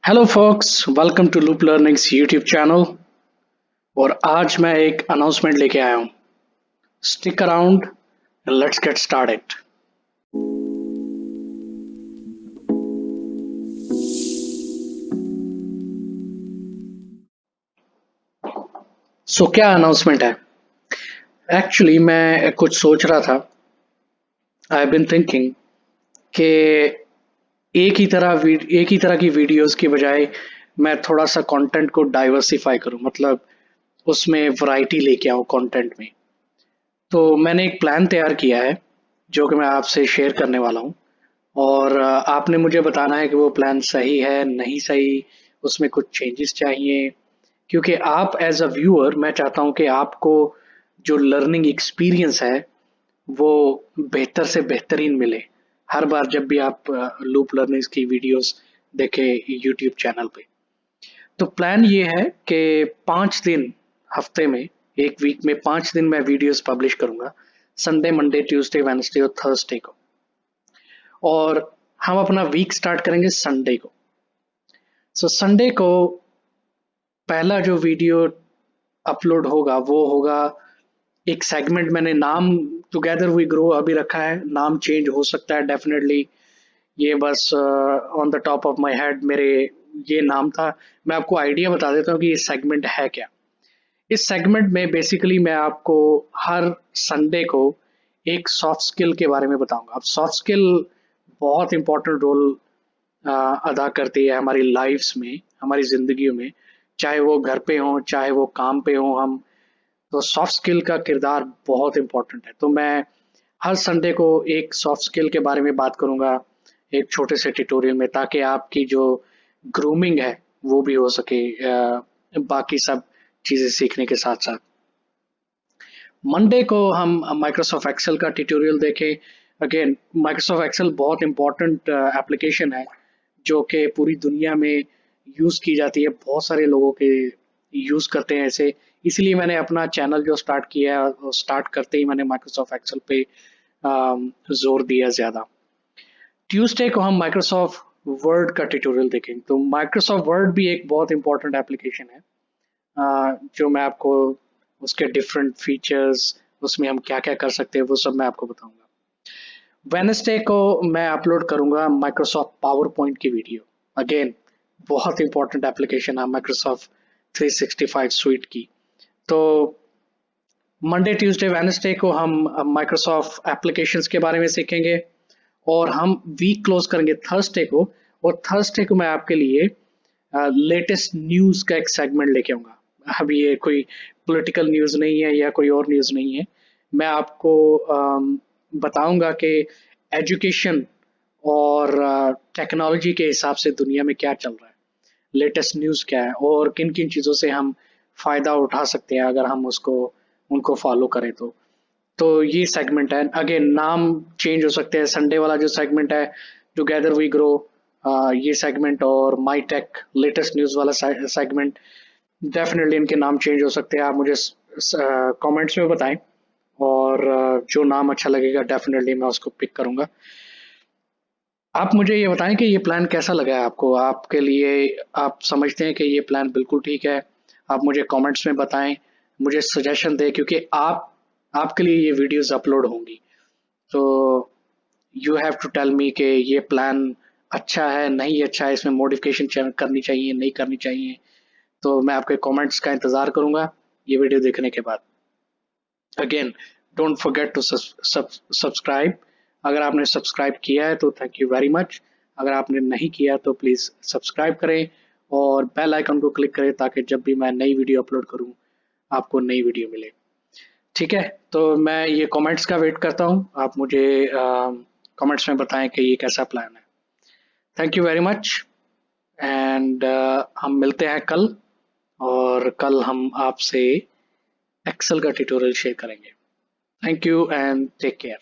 Hello folks, welcome to Loop Learnings YouTube channel. और आज मैं एक अनाउंसमेंट लेके आया हूँ। Stick around, let's get started. So क्या अनाउंसमेंट है? एक्चुअली मैं कुछ सोच रहा था। आई हैव बीन थिंकिंग कि एक ही तरह की वीडियोस की बजाय मैं थोड़ा सा कंटेंट को डाइवर्सिफाई करूं, मतलब उसमें वैरायटी लेके आऊं कंटेंट में। तो मैंने एक प्लान तैयार किया है जो कि मैं आपसे शेयर करने वाला हूं। और आपने मुझे बताना है कि वो प्लान सही है नहीं सही, उसमें कुछ चेंजेस चाहिए। क्योंकि आप एज अ व्यूअर, मैं चाहता हूं कि आपको जो लर्निंग एक्सपीरियंस है वो बेहतर से बेहतरीन मिले हर बार जब भी आप लूप लर्निंग्स की वीडियोस देखें यूट्यूब चैनल पे। तो प्लान ये है कि 5 दिन हफ्ते में, एक वीक में 5 दिन मैं वीडियोस पब्लिश करूंगा। संडे, मंडे, ट्यूसडे, वेडनेसडे और थर्सडे को। और हम अपना वीक स्टार्ट करेंगे संडे को। सो संडे को पहला जो वीडियो अपलोड होगा वो होगा एक सेगमेंट। मैंने नाम टुगेदर वी ग्रो अभी रखा है, नाम चेंज हो सकता है डेफिनेटली। ये बस on the top of my head मेरे ये नाम था। मैं आपको आइडिया बता देता हूँ कि ये सेगमेंट है क्या। इस सेगमेंट में बेसिकली मैं आपको हर संडे को एक सॉफ्ट स्किल के बारे में बताऊंगा। अब सॉफ्ट स्किल बहुत इंपॉर्टेंट रोल अदा करती है हमारी लाइफ्स में, हमारी जिंदगियों में। चाहे वो घर पे हो, चाहे वो काम पे हो, हम तो सॉफ्ट स्किल का किरदार बहुत इंपॉर्टेंट है। तो मैं हर संडे को एक सॉफ्ट स्किल के बारे में बात करूंगा एक छोटे से ट्यूटोरियल में, ताकि आपकी जो ग्रूमिंग है वो भी हो सके बाकी सब चीजें सीखने के साथ साथ। मंडे को हम माइक्रोसॉफ्ट एक्सेल का ट्यूटोरियल देखें। अगेन, माइक्रोसॉफ्ट एक्सेल बहुत इंपॉर्टेंट एप्लीकेशन है जो कि पूरी दुनिया में यूज की जाती है। बहुत सारे लोगों के यूज करते हैं ऐसे। इसलिए मैंने अपना चैनल जो स्टार्ट किया है, स्टार्ट करते ही मैंने माइक्रोसॉफ्ट एक्सेल पे जोर दिया ज्यादा। ट्यूसडे को हम माइक्रोसॉफ्ट वर्ड का ट्यूटोरियल देखेंगे। तो माइक्रोसॉफ्ट वर्ड भी एक बहुत इंपॉर्टेंट एप्लीकेशन है, जो मैं आपको उसके डिफरेंट फीचर्स, उसमें हम क्या क्या कर सकते हैं, वो सब मैं आपको बताऊंगा। वेनसडे को मैं अपलोड करूंगा माइक्रोसॉफ्ट पावर पॉइंट की वीडियो। अगेन, बहुत इंपॉर्टेंट एप्लीकेशन है माइक्रोसॉफ्ट 365 स्वीट की। तो मंडे, ट्यूसडे, वेनसडे को हम माइक्रोसॉफ्ट एप्लीकेशंस के बारे में सीखेंगे। और हम वीक क्लोज करेंगे थर्सडे को। और थर्सडे को मैं आपके लिए लेटेस्ट न्यूज का एक सेगमेंट लेके आऊंगा। अभी ये कोई पॉलिटिकल न्यूज नहीं है या कोई और न्यूज नहीं है। मैं आपको बताऊंगा कि एजुकेशन और टेक्नोलॉजी के हिसाब से दुनिया में क्या चल रहा है, लेटेस्ट न्यूज क्या है और किन किन चीजों से हम फायदा उठा सकते हैं अगर हम उसको उनको फॉलो करें तो ये सेगमेंट है। अगेन, नाम चेंज हो सकते हैं। संडे वाला जो सेगमेंट है टुगेदर वी ग्रो, ये सेगमेंट, और माई टेक लेटेस्ट न्यूज वाला सेगमेंट, डेफिनेटली इनके नाम चेंज हो सकते हैं। आप मुझे कमेंट्स में बताएं। और जो नाम अच्छा लगेगा डेफिनेटली मैं उसको पिक करूंगा। आप मुझे ये बताएं कि ये प्लान कैसा लगा है आपको, आपके लिए। आप समझते हैं कि ये प्लान बिल्कुल ठीक है? आप मुझे कमेंट्स में बताएं, मुझे सजेशन दें, क्योंकि आपके लिए ये वीडियोस अपलोड होंगी। तो you have to tell me कि ये प्लान अच्छा है नहीं अच्छा है, इसमें मॉडिफिकेशन करनी चाहिए नहीं करनी चाहिए। तो मैं आपके कमेंट्स का इंतजार करूंगा ये वीडियो देखने के बाद। Again, don't forget to subscribe. अगर आपने सब्सक्राइब किया है तो थैंक यू वेरी मच। अगर आपने नहीं किया तो प्लीज़ सब्सक्राइब करें और बेल आइकन को क्लिक करें, ताकि जब भी मैं नई वीडियो अपलोड करूं आपको नई वीडियो मिले। ठीक है, तो मैं ये कमेंट्स का वेट करता हूँ। आप मुझे कमेंट्स में बताएं कि ये कैसा प्लान है। Thank you very much. And हम मिलते हैं कल। और कल हम आपसे एक्सेल का ट्यूटोरियल शेयर करेंगे। Thank you and take care.